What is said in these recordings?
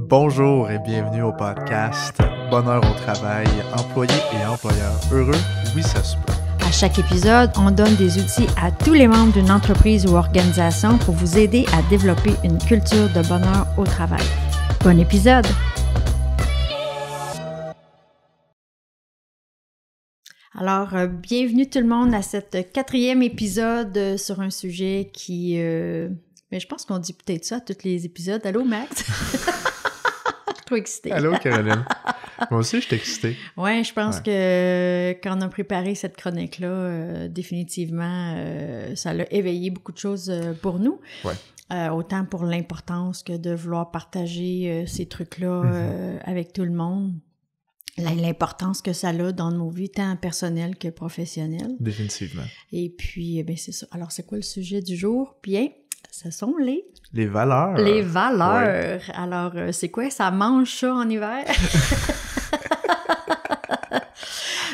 Bonjour et bienvenue au podcast Bonheur au travail, employés et employeurs heureux, oui ça se peut. À chaque épisode, on donne des outils à tous les membres d'une entreprise ou organisation pour vous aider à développer une culture de bonheur au travail. Bon épisode! Alors, bienvenue tout le monde à cet 4e épisode sur un sujet qui... mais je pense qu'on dit peut-être ça à tous les épisodes. Allô, Max? Trop excitée. Allô, Caroline. Moi aussi, je suis excitée. Oui, je pense que quand on a préparé cette chronique-là, définitivement, ça a éveillé beaucoup de choses pour nous. Ouais. Autant pour l'importance que de vouloir partager ces trucs-là avec tout le monde. L'importance que ça a dans nos vies, tant personnelles que professionnelles. Définitivement. Et puis, c'est ça. Alors, c'est quoi le sujet du jour? Bien, ce sont les valeurs. Les valeurs. Ouais. Alors, c'est quoi? Ça mange ça en hiver?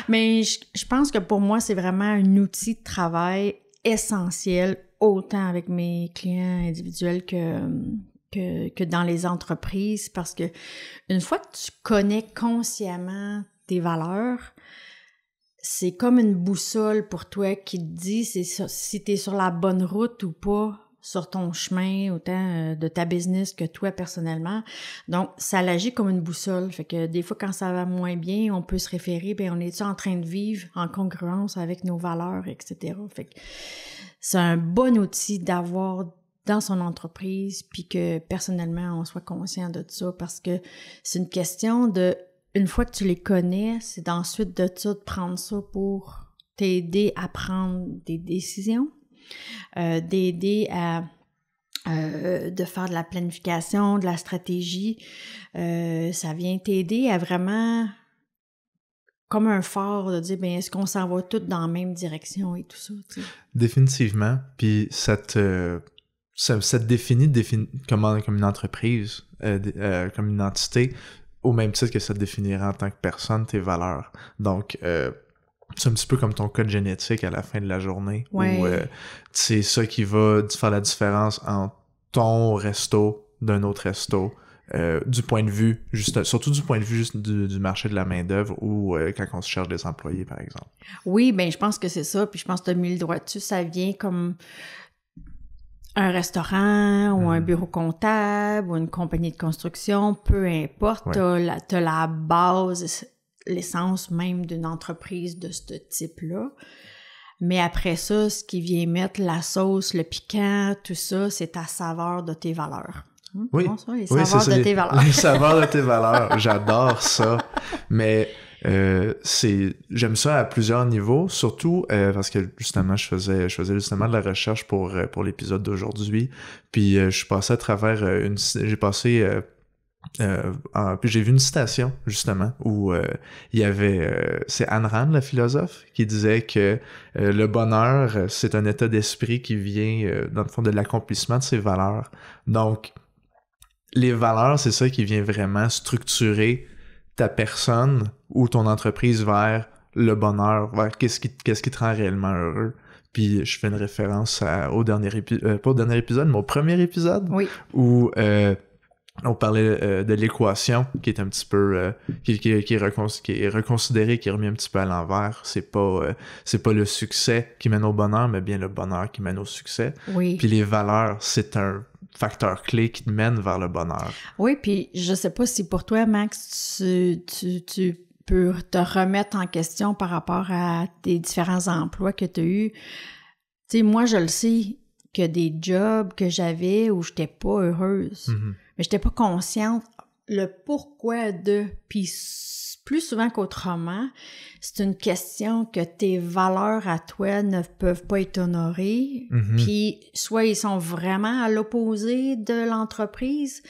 Mais je pense que pour moi, c'est vraiment un outil de travail essentiel, autant avec mes clients individuels que dans les entreprises, parce que une fois que tu connais consciemment tes valeurs, c'est comme une boussole pour toi qui te dit si tu es sur la bonne route ou pas sur ton chemin, autant de ta business que toi personnellement. Donc, ça agit comme une boussole. Fait que des fois, quand ça va moins bien, on peut se référer, on est-tu en train de vivre en congruence avec nos valeurs, etc. Fait que c'est un bon outil d'avoir dans son entreprise, puis que personnellement, on soit conscient de ça, parce que c'est une question de, une fois que tu les connais, c'est d'ensuite de ça, de prendre ça pour t'aider à prendre des décisions, d'aider à de faire de la planification, de la stratégie. Ça vient t'aider à vraiment, comme un phare, de dire, est-ce qu'on s'en va tous dans la même direction et tout ça, tu sais. Définitivement. Puis ça te définit comme une entreprise, comme une entité, au même titre que ça te définirait en tant que personne, tes valeurs. Donc, c'est un petit peu comme ton code génétique à la fin de la journée, où c'est ça qui va faire la différence entre ton resto d'un autre resto, du point de vue, surtout du point de vue juste du marché de la main-d'œuvre ou quand on se cherche des employés, par exemple. Oui, je pense que c'est ça, puis je pense que tu as mis le doigt dessus, ça vient comme un restaurant ou un bureau comptable ou une compagnie de construction, peu importe, t'as la base, l'essence même d'une entreprise de ce type-là. Mais après ça, ce qui vient mettre la sauce, le piquant, tout ça, c'est ta saveur de tes valeurs. Oui, bon, ça, les saveurs de tes valeurs. Les saveurs de tes valeurs, j'adore ça. Mais j'aime ça à plusieurs niveaux, surtout parce que justement je faisais justement de la recherche pour l'épisode d'aujourd'hui, puis je suis passé à travers puis j'ai vu une citation justement où il y avait c'est Ayn Rand, la philosophe, qui disait que le bonheur, c'est un état d'esprit qui vient dans le fond de l'accomplissement de ses valeurs. Donc les valeurs, c'est ça qui vient vraiment structurer ta personne ou ton entreprise vers le bonheur, vers qu'est-ce qui te rend réellement heureux. Puis je fais une référence pas au dernier épisode, mais au premier épisode, où on parlait de l'équation qui est un petit peu qui est reconsidérée, qui est remis un petit peu à l'envers. C'est pas le succès qui mène au bonheur, mais bien le bonheur qui mène au succès. Oui. Puis les valeurs, c'est un facteur clé qui te mène vers le bonheur. Oui, puis je sais pas si pour toi, Max, tu peux te remettre en question par rapport à tes différents emplois que tu as eus. Tu sais, moi, je le sais que des jobs que j'avais où j'étais pas heureuse, mais j'étais pas consciente le pourquoi de, puis plus souvent qu'autrement, c'est une question que tes valeurs à toi ne peuvent pas être honorées, puis soit ils sont vraiment à l'opposé de l'entreprise,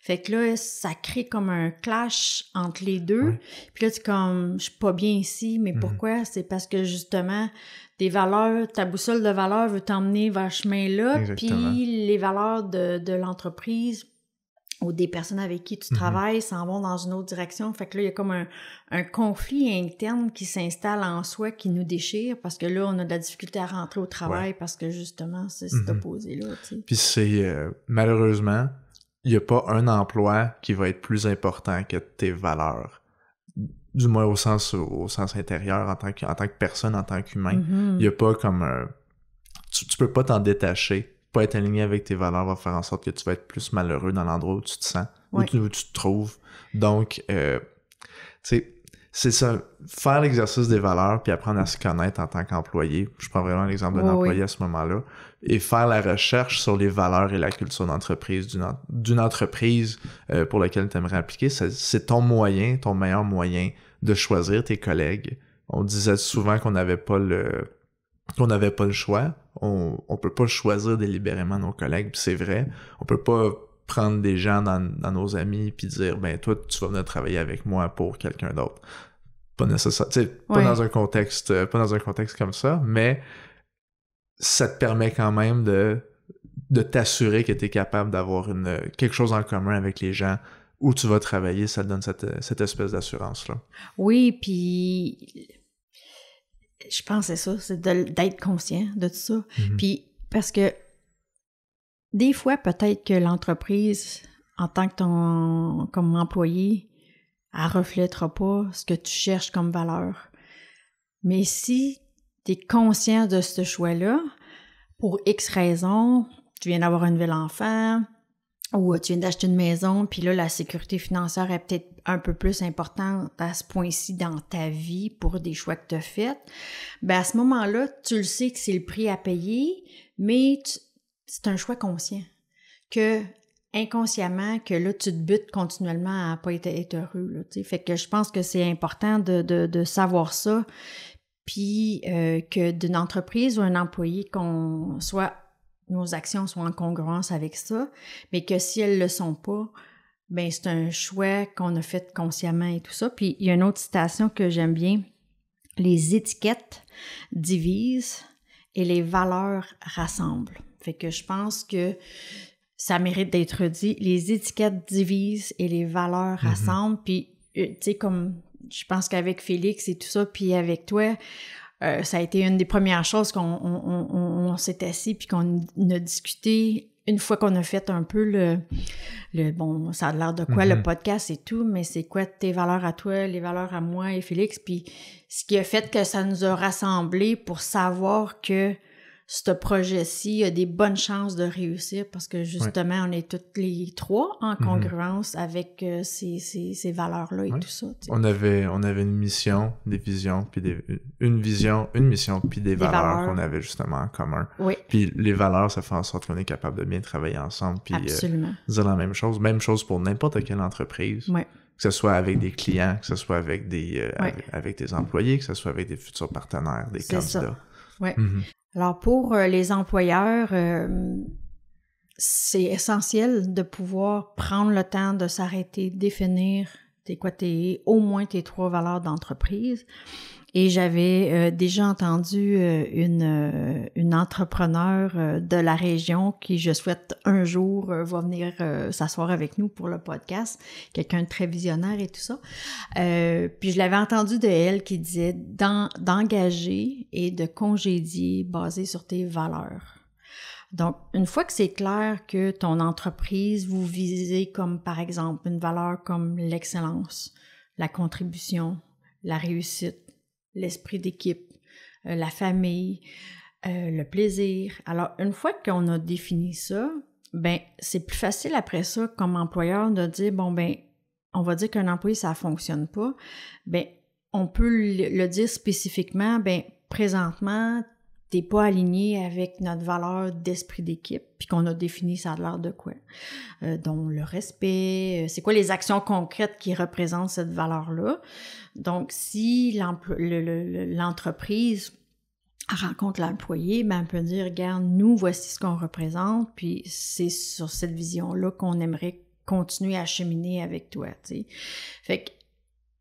fait que là, ça crée comme un clash entre les deux, puis là, tu es comme, je suis pas bien ici, mais pourquoi? C'est parce que justement, tes valeurs, ta boussole de valeurs veut t'emmener vers ce chemin-là, puis les valeurs de l'entreprise ou des personnes avec qui tu travailles s'en vont dans une autre direction. Fait que là, il y a comme un conflit interne qui s'installe en soi, qui nous déchire, parce que là, on a de la difficulté à rentrer au travail parce que justement, c'est cet opposé-là. Tu sais. Puis c'est malheureusement, il n'y a pas un emploi qui va être plus important que tes valeurs. Du moins au sens intérieur, en tant que personne, en tant qu'humain. Il n'y a pas comme un... Tu peux pas t'en détacher. Pas être aligné avec tes valeurs va faire en sorte que tu vas être plus malheureux dans l'endroit où tu te sens, où tu te trouves. Donc, tu sais, c'est ça, faire l'exercice des valeurs puis apprendre à se connaître en tant qu'employé. Je prends vraiment l'exemple d'un employé à ce moment-là. Et faire la recherche sur les valeurs et la culture d'entreprise d'une entreprise pour laquelle tu aimerais appliquer. C'est ton meilleur moyen de choisir tes collègues. On disait souvent qu'on n'avait pas le choix. On peut pas choisir délibérément nos collègues, puis c'est vrai. On peut pas prendre des gens dans nos amis puis dire ben toi tu vas venir travailler avec moi pour quelqu'un d'autre. Pas nécessaire, tu sais, pas dans un contexte comme ça, mais ça te permet quand même de t'assurer que tu es capable d'avoir quelque chose en commun avec les gens où tu vas travailler, ça te donne cette espèce d'assurance-là. Oui, puis je pense que c'est ça, c'est d'être conscient de tout ça. Puis parce que des fois, peut-être que l'entreprise, en tant que comme employé, elle reflètera pas ce que tu cherches comme valeur. Mais si tu es conscient de ce choix-là, pour X raisons, tu viens d'avoir un nouvel enfant, ou tu viens d'acheter une maison, puis là, la sécurité financière est peut-être un peu plus importante à ce point-ci dans ta vie pour des choix que tu as faits, ben à ce moment-là, tu le sais que c'est le prix à payer, mais c'est un choix conscient. Que inconsciemment, que là, tu te butes continuellement à pas être heureux. Là, t'sais. Fait que je pense que c'est important de savoir ça, puis que d'une entreprise ou un employé nos actions soient en congruence avec ça, mais que si elles le sont pas, ben c'est un choix qu'on a fait consciemment et tout ça. Puis il y a une autre citation que j'aime bien, les étiquettes divisent et les valeurs rassemblent. Fait que je pense que ça mérite d'être dit, les étiquettes divisent et les valeurs rassemblent. Puis tu sais, comme je pense qu'avec Félix et tout ça, puis avec toi, ça a été une des premières choses qu'on s'est assis puis qu'on a discuté une fois qu'on a fait un peu le bon, ça a l'air de quoi le podcast et tout, mais c'est quoi tes valeurs à toi, les valeurs à moi et Félix, puis ce qui a fait que ça nous a rassemblés pour savoir que ce projet-ci a des bonnes chances de réussir parce que justement, on est toutes les trois en congruence avec ces valeurs-là et tout ça. T'sais. On avait une mission, des visions, puis une mission, puis des valeurs qu'on avait justement en commun. Oui. Puis les valeurs, ça fait en sorte qu'on est capable de bien travailler ensemble, puis dire la même chose. Même chose pour n'importe quelle entreprise. Oui. Que ce soit avec des clients, que ce soit avec des employés, que ce soit avec des futurs partenaires, des candidats. Oui. Alors, pour les employeurs, c'est essentiel de pouvoir prendre le temps de s'arrêter, définir au moins tes 3 valeurs d'entreprise. Et j'avais déjà entendu une entrepreneur de la région qui, je souhaite, un jour va venir s'asseoir avec nous pour le podcast, quelqu'un de très visionnaire et tout ça. Puis je l'avais entendu de elle qui disait d'engager et de congédier basé sur tes valeurs. Donc, une fois que c'est clair que ton entreprise, vous visez comme, par exemple, une valeur comme l'excellence, la contribution, la réussite, l'esprit d'équipe, la famille, le plaisir. Alors, une fois qu'on a défini ça, ben c'est plus facile après ça, comme employeur, de dire, bon, ben on va dire qu'un employé, ça fonctionne pas. Ben on peut le dire spécifiquement, ben présentement, t'es pas aligné avec notre valeur d'esprit d'équipe, puis qu'on a défini ça a l'air de quoi. Dont le respect, c'est quoi les actions concrètes qui représentent cette valeur-là. Donc, si l'entreprise rencontre l'employé, ben, on peut dire, regarde, nous, voici ce qu'on représente, puis c'est sur cette vision-là qu'on aimerait continuer à cheminer avec toi, tu sais. Fait que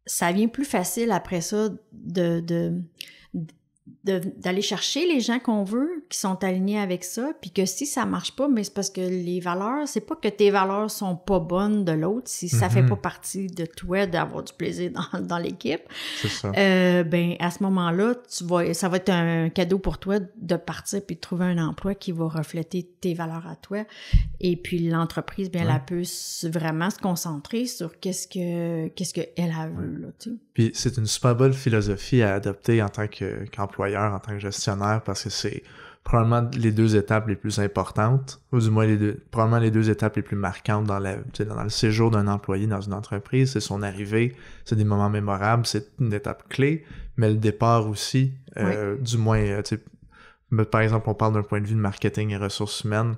ça vient plus facile après ça d'aller chercher les gens qu'on veut, qui sont alignés avec ça, puis que si ça marche pas, mais c'est parce que les valeurs, c'est pas que tes valeurs sont pas bonnes de l'autre, si ça fait pas partie de toi d'avoir du plaisir dans l'équipe. C'est ça. Ben, à ce moment-là, ça va être un cadeau pour toi de partir puis de trouver un emploi qui va refléter tes valeurs à toi. Et puis l'entreprise, bien, elle peut vraiment se concentrer sur qu'est-ce que elle a vu, là, tu sais. Puis c'est une super bonne philosophie à adopter en tant qu'employeur, en tant que gestionnaire, parce que c'est probablement les deux étapes les plus importantes, ou du moins probablement les deux étapes les plus marquantes dans le séjour d'un employé dans une entreprise. C'est son arrivée, c'est des moments mémorables, c'est une étape clé, mais le départ aussi, du moins, tu sais, par exemple, on parle d'un point de vue de marketing et ressources humaines.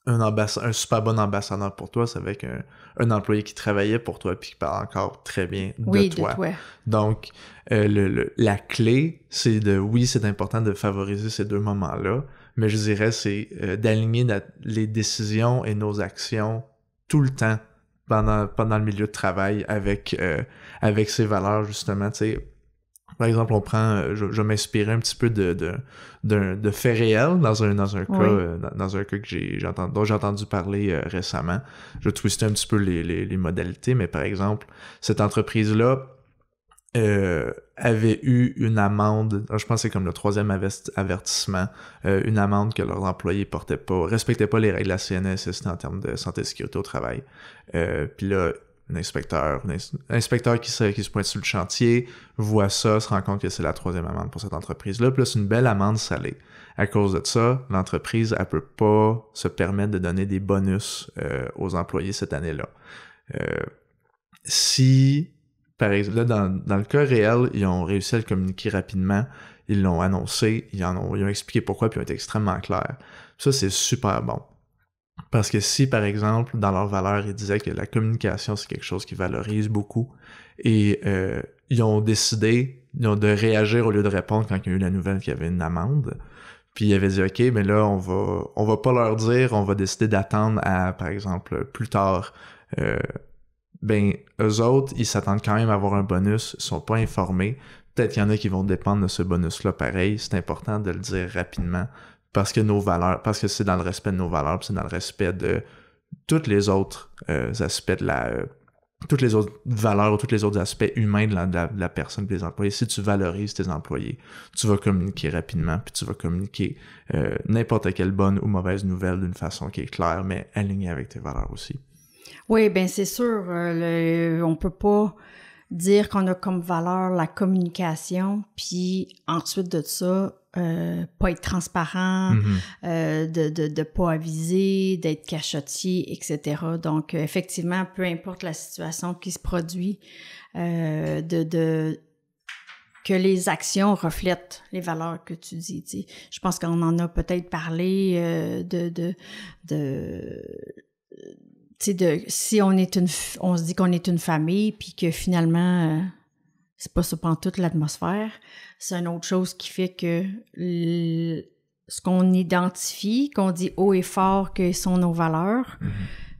Un super bon ambassadeur pour toi, c'est avec un employé qui travaillait pour toi puis qui parle encore très bien de toi. Donc, la clé, c'est c'est important de favoriser ces deux moments-là, mais je dirais c'est d'aligner les décisions et nos actions tout le temps pendant le milieu de travail avec ces valeurs, justement, tu sais. Par exemple, on prend, je vais m'inspirer un petit peu de faits réels dans un cas dont j'ai entendu parler récemment. Je vais twister un petit peu les modalités, mais par exemple, cette entreprise-là avait eu une amende, je pense que c'est comme le 3e avertissement, une amende que leurs employés respectaient pas les règles de la CNSS en termes de santé et sécurité au travail. Puis là, un inspecteur qui se pointe sur le chantier, voit ça, se rend compte que c'est la 3e amende pour cette entreprise-là. Puis là, c'est une belle amende salée. À cause de ça, l'entreprise, elle peut pas se permettre de donner des bonus aux employés cette année-là. Si, par exemple, là, dans le cas réel, ils ont réussi à le communiquer rapidement, ils l'ont annoncé, ils ont expliqué pourquoi, puis ils ont été extrêmement clairs. Ça, c'est super bon. Parce que si, par exemple, dans leurs valeurs, ils disaient que la communication, c'est quelque chose qu'ils valorisent beaucoup, et ils ont décidé de réagir au lieu de répondre quand il y a eu la nouvelle qu'il y avait une amende, puis ils avaient dit « OK, mais là, on va pas leur dire, on va décider d'attendre à, par exemple, plus tard. » Ben, eux autres, ils s'attendent quand même à avoir un bonus, ils sont pas informés. Peut-être qu'il y en a qui vont dépendre de ce bonus-là pareil, c'est important de le dire rapidement. Parce que c'est dans le respect de nos valeurs, puis c'est dans le respect de tous les autres aspects toutes les autres valeurs ou tous les autres aspects humains de la personne, des employés. Si tu valorises tes employés, tu vas communiquer rapidement, puis tu vas communiquer n'importe quelle bonne ou mauvaise nouvelle d'une façon qui est claire, mais alignée avec tes valeurs aussi. Oui, ben c'est sûr, on peut pas dire qu'on a comme valeur la communication, puis ensuite de ça, pas être transparent, de pas aviser, d'être cachotier, etc. Donc, effectivement, peu importe la situation qui se produit, que les actions reflètent les valeurs que tu dis. Tu sais. Je pense qu'on en a peut-être parlé si on se dit qu'on est une famille, puis que finalement, c'est pas ça pantoute l'atmosphère, c'est une autre chose qui fait que ce qu'on identifie, qu'on dit haut et fort que sont nos valeurs,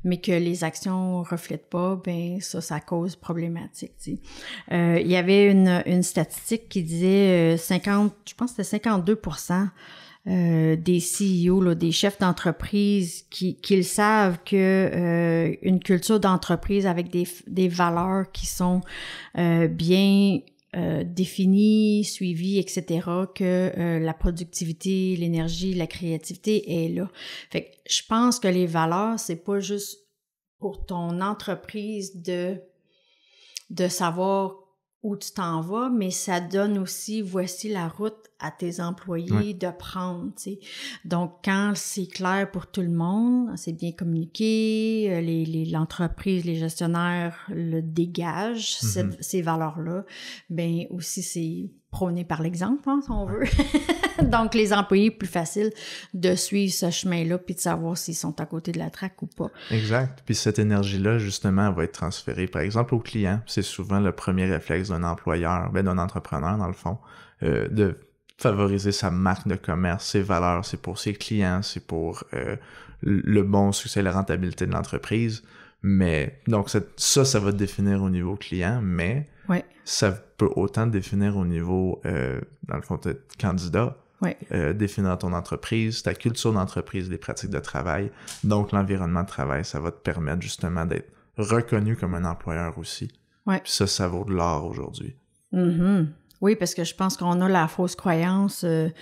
mais que les actions reflètent pas, ben ça cause problématique. Tu sais. Il y avait une statistique qui disait je pense que c'était 52% des CEO, là, des chefs d'entreprise qu'ils savent que une culture d'entreprise avec des valeurs qui sont bien définies, suivies, etc., que la productivité, l'énergie, la créativité est là. Fait que je pense que les valeurs, c'est pas juste pour ton entreprise de savoir où tu t'en vas, mais ça donne aussi, voici la route à tes employés de prendre, tu sais. Donc, quand c'est clair pour tout le monde, c'est bien communiqué, l'entreprise, les gestionnaires le dégagent, ces valeurs-là, ben aussi c'est prôné par l'exemple, hein, si on veut. Donc, les employés, plus facile de suivre ce chemin-là puis de savoir s'ils sont à côté de la traque ou pas. Exact. Puis cette énergie-là, justement, elle va être transférée, par exemple, aux clients. C'est souvent le premier réflexe d'un employeur, d'un entrepreneur, dans le fond, de favoriser sa marque de commerce, ses valeurs, c'est pour ses clients, c'est pour le bon succès et la rentabilité de l'entreprise. Mais donc ça va définir au niveau client, mais Ouais. Ça peut autant te définir au niveau, dans le fond, de candidat, Ouais. Définir ton entreprise, ta culture d'entreprise, les pratiques de travail. Donc, l'environnement de travail, ça va te permettre justement d'être reconnu comme un employeur aussi. Ouais. Puis ça vaut de l'or aujourd'hui. Mm-hmm. Oui, parce que je pense qu'on a la fausse croyance que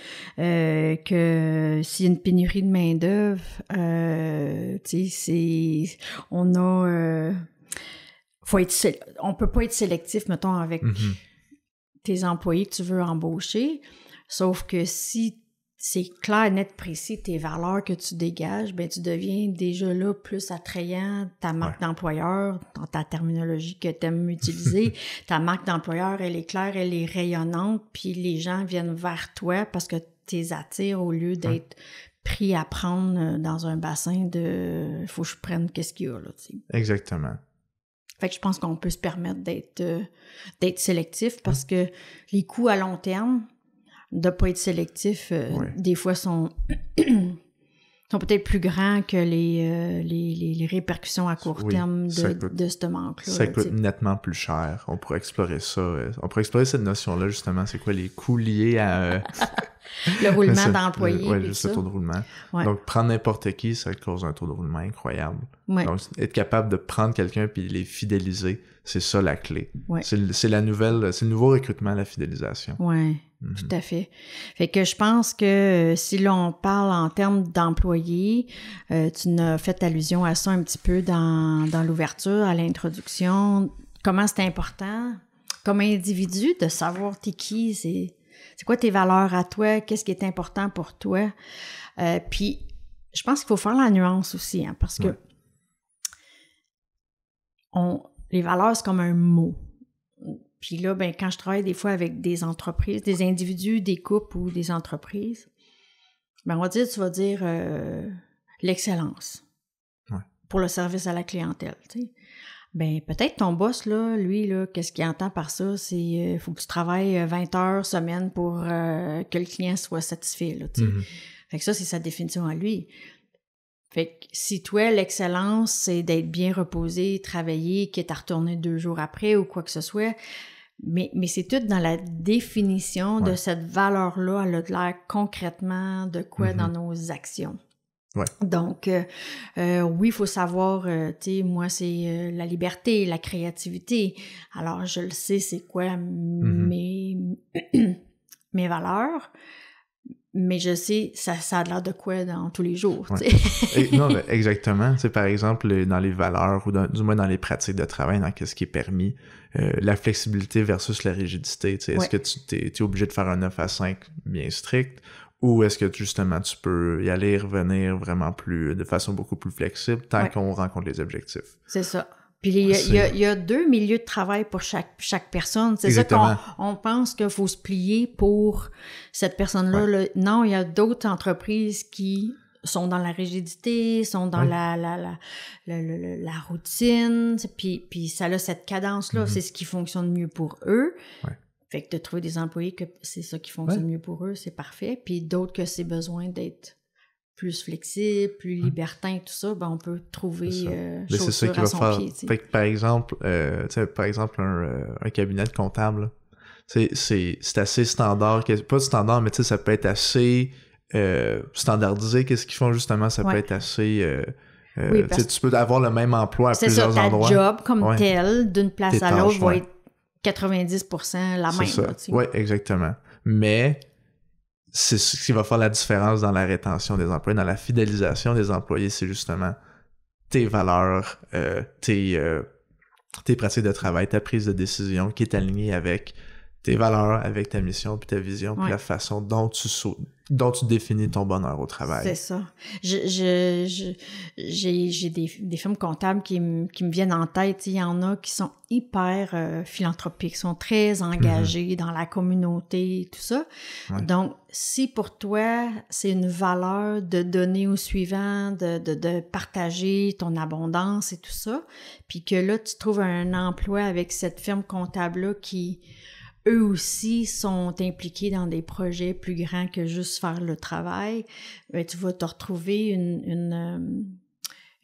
s'il y a une pénurie de main-d'œuvre, tu sais, on peut pas être sélectif, mettons, avec tes employés que tu veux embaucher, sauf que si c'est clair, net, précis, tes valeurs que tu dégages, ben tu deviens déjà là plus attrayant, ta marque d'employeur, dans ta terminologie que tu aimes utiliser, ta marque d'employeur, elle est claire, elle est rayonnante, puis les gens viennent vers toi parce que tu les attires au lieu d'être pris à prendre dans un bassin de « faut que je prenne qu'est-ce qu'il y a », là, tu sais. Exactement. Fait que je pense qu'on peut se permettre d'être sélectif parce que les coûts à long terme de pas être sélectif, des fois sont peut-être plus grands que les répercussions à court terme de ce manque-là. Ça coûte nettement plus cher. On pourrait explorer ça. On pourrait explorer cette notion-là, justement. C'est quoi les coûts liés à... le roulement d'employés. Oui, juste le taux de roulement. Ouais. Donc, prendre n'importe qui, ça cause un taux de roulement incroyable. Ouais. Donc, être capable de prendre quelqu'un puis les fidéliser, c'est ça la clé. Ouais. C'est le nouveau recrutement, la fidélisation. Oui. Tout à fait. Fait que je pense que si l'on parle en termes d'employés, tu n'as fait allusion à ça un petit peu dans l'ouverture, à l'introduction. Comment c'est important, comme individu, de savoir t'es qui, c'est quoi tes valeurs à toi, qu'est-ce qui est important pour toi. Puis, je pense qu'il faut faire la nuance aussi, hein, parce que les valeurs, c'est comme un mot. Puis là, ben, quand je travaille des fois avec des entreprises, des individus, des couples ou des entreprises, ben, tu vas dire l'excellence pour le service à la clientèle, tu sais. Ben, peut-être ton boss, là, lui, là, qu'est-ce qu'il entend par ça? C'est faut que tu travailles 20 heures semaine pour que le client soit satisfait, là, tu sais. Fait que ça, c'est sa définition à lui. Fait que si toi, l'excellence, c'est d'être bien reposé, travailler, quitte à retourner 2 jours après ou quoi que ce soit, mais c'est tout dans la définition de cette valeur-là, elle a de l'air concrètement de quoi dans nos actions. Ouais. Donc, oui, il faut savoir, tu sais, moi, c'est la liberté, la créativité. Alors, je le sais, c'est quoi mes valeurs, mais je sais, ça a l'air de quoi dans tous les jours, tu sais. Non, ben, exactement. C'est par exemple, dans les valeurs, ou du moins dans les pratiques de travail, dans ce qui est permis, la flexibilité versus la rigidité, tu sais. Est-ce que tu es obligé de faire un 9 à 5 bien strict, ou est-ce que justement tu peux y aller et revenir vraiment de façon beaucoup plus flexible tant qu'on rencontre les objectifs? C'est ça. Puis il y a 2 milieux de travail pour chaque personne. C'est exactement ça qu'on pense qu'il faut se plier pour cette personne-là. Là. Non, il y a d'autres entreprises qui sont dans la rigidité, sont dans la routine, puis ça a cette cadence-là. C'est ce qui fonctionne mieux pour eux. Fait que de trouver des employés que c'est ça qui fonctionne mieux pour eux, c'est parfait. Puis d'autres que c'est besoin d'être plus flexible, plus libertin, tout ça, ben on peut trouver chaussure à son pied. Fait que par exemple, un cabinet de comptable, c'est assez standard, pas standard, mais tu sais, ça peut être assez standardisé. Qu'est-ce qu'ils font justement? Ça peut être assez... tu peux avoir le même emploi à plusieurs endroits. C'est ça, ta job comme tel, d'une place à l'autre, va être 90% la même. Oui, exactement. Mais c'est ce qui va faire la différence dans la rétention des employés, dans la fidélisation des employés, c'est justement tes valeurs, tes pratiques de travail, ta prise de décision qui est alignée avec tes valeurs, avec ta mission, puis ta vision, puis la façon dont tu définis ton bonheur au travail. C'est ça. J'ai des firmes comptables qui me viennent en tête. Il y en a qui sont hyper philanthropiques, sont très engagés dans la communauté, tout ça. Donc, si pour toi, c'est une valeur de donner au suivant, de partager ton abondance et tout ça, puis que là, tu trouves un emploi avec cette firme comptable-là qui... eux aussi sont impliqués dans des projets plus grands que juste faire le travail, ben, tu vas te retrouver une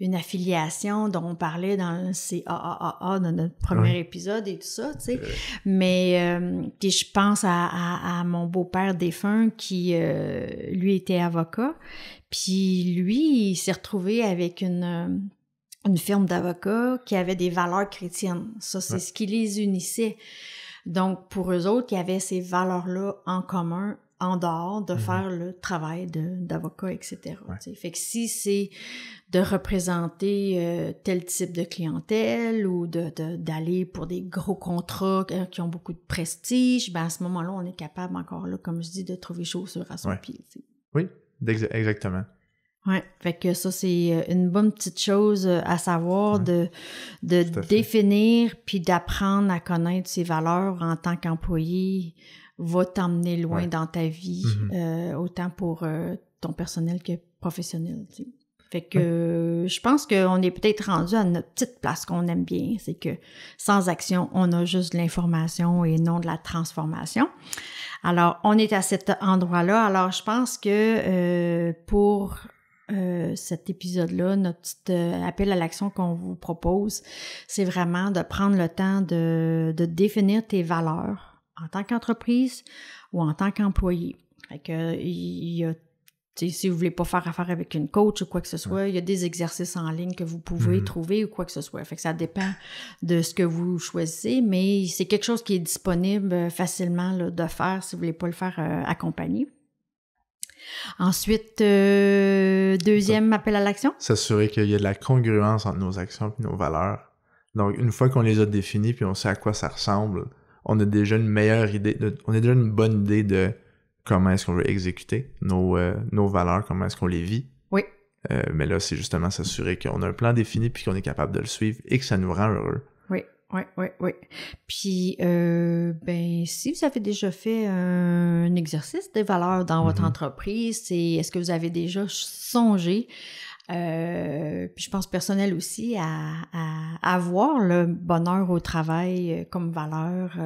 une affiliation dont on parlait dans le CAAA, dans notre premier épisode et tout ça, tu sais. Mais puis je pense à mon beau-père défunt qui, lui, était avocat. Puis lui, il s'est retrouvé avec une firme d'avocats qui avait des valeurs chrétiennes. Ça, c'est ce qui les unissait. Donc, pour eux autres, il y avait ces valeurs-là en commun, en dehors de faire le travail d'avocat, etc. Fait que si c'est de représenter tel type de clientèle ou d'aller pour des gros contrats qui ont beaucoup de prestige, ben à ce moment-là, on est capable encore là, comme je dis, de trouver chaussure à son pied. T'sais. Oui, exactement. Ouais, fait que ça, c'est une bonne petite chose à savoir de définir puis d'apprendre à connaître ses valeurs en tant qu'employé va t'emmener loin dans ta vie, autant pour ton personnel que professionnel, tu sais. Fait que je pense qu'on est peut-être rendu à notre petite place qu'on aime bien, c'est que sans action, on a juste de l'information et non de la transformation. Alors, on est à cet endroit-là. Alors, je pense que pour cet épisode-là, notre petit appel à l'action qu'on vous propose, c'est vraiment de prendre le temps de définir tes valeurs en tant qu'entreprise ou en tant qu'employé. Fait que il y a, si vous voulez pas faire affaire avec une coach ou quoi que ce soit, il y a des exercices en ligne que vous pouvez trouver ou quoi que ce soit. Fait que ça dépend de ce que vous choisissez, mais c'est quelque chose qui est disponible facilement là, de faire si vous voulez pas le faire accompagné. Ensuite, deuxième appel à l'action. S'assurer qu'il y a de la congruence entre nos actions et nos valeurs. Donc, une fois qu'on les a définies puis on sait à quoi ça ressemble, on a déjà une meilleure idée, on a déjà une bonne idée de comment est-ce qu'on veut exécuter nos valeurs, comment est-ce qu'on les vit. Oui. Mais là, c'est justement s'assurer qu'on a un plan défini puis qu'on est capable de le suivre et que ça nous rend heureux. Oui. Puis, si vous avez déjà fait un exercice des valeurs dans votre entreprise, est-ce que vous avez déjà songé, puis je pense personnel aussi, à avoir le bonheur au travail comme valeur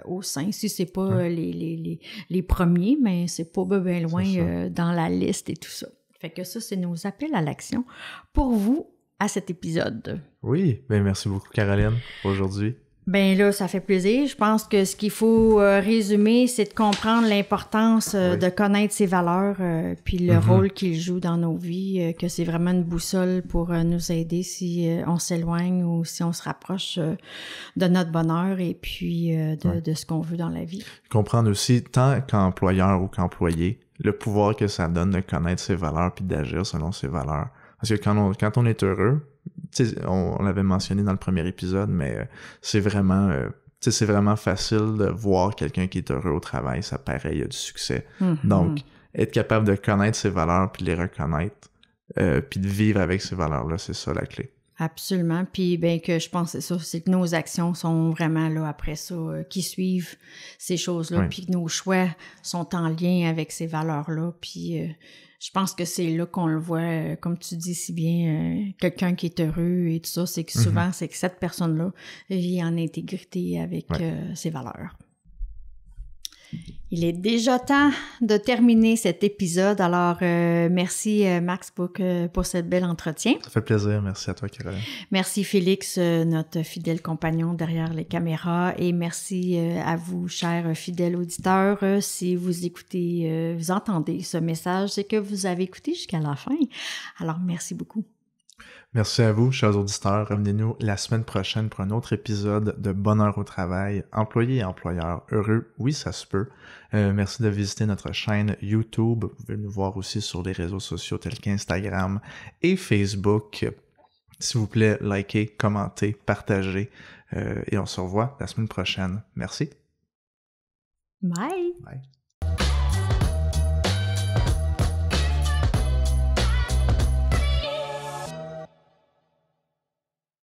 au sein. Si c'est pas les premiers, mais c'est pas bien loin dans la liste et tout ça. Fait que ça, c'est nos appels à l'action pour vous à cet épisode. Oui, merci beaucoup Caroline pour aujourd'hui. Ben là, ça fait plaisir. Je pense que ce qu'il faut résumer, c'est de comprendre l'importance de connaître ses valeurs puis le rôle qu'ils jouent dans nos vies, que c'est vraiment une boussole pour nous aider si on s'éloigne ou si on se rapproche de notre bonheur et puis de ce qu'on veut dans la vie. Comprendre aussi, tant qu'employeur ou qu'employé, le pouvoir que ça donne de connaître ses valeurs puis d'agir selon ses valeurs. Parce que quand on est heureux, on l'avait mentionné dans le premier épisode, mais c'est vraiment facile de voir quelqu'un qui est heureux au travail, ça paraît, il y a du succès. Donc, être capable de connaître ses valeurs puis de les reconnaître, puis de vivre avec ces valeurs-là, c'est ça la clé. Absolument. Puis que je pense que c'est ça, c'est que nos actions sont vraiment là après ça, qui suivent ces choses-là, puis que nos choix sont en lien avec ces valeurs-là, puis je pense que c'est là qu'on le voit, comme tu dis si bien, quelqu'un qui est heureux et tout ça, c'est que souvent, c'est que cette personne-là vit en intégrité avec ses valeurs. Il est déjà temps de terminer cet épisode. Alors, merci Max pour cette belle entretien. Ça fait plaisir. Merci à toi, Caroline. Merci Félix, notre fidèle compagnon derrière les caméras. Et merci à vous, chers fidèles auditeurs. Si vous écoutez, vous entendez ce message, c'est que vous avez écouté jusqu'à la fin. Alors, merci beaucoup. Merci à vous, chers auditeurs. Revenez-nous la semaine prochaine pour un autre épisode de Bonheur au travail. Employés et employeurs heureux, oui, ça se peut. Merci de visiter notre chaîne YouTube. Vous pouvez nous voir aussi sur les réseaux sociaux tels qu'Instagram et Facebook. S'il vous plaît, likez, commentez, partagez. Et on se revoit la semaine prochaine. Merci. Bye. Bye.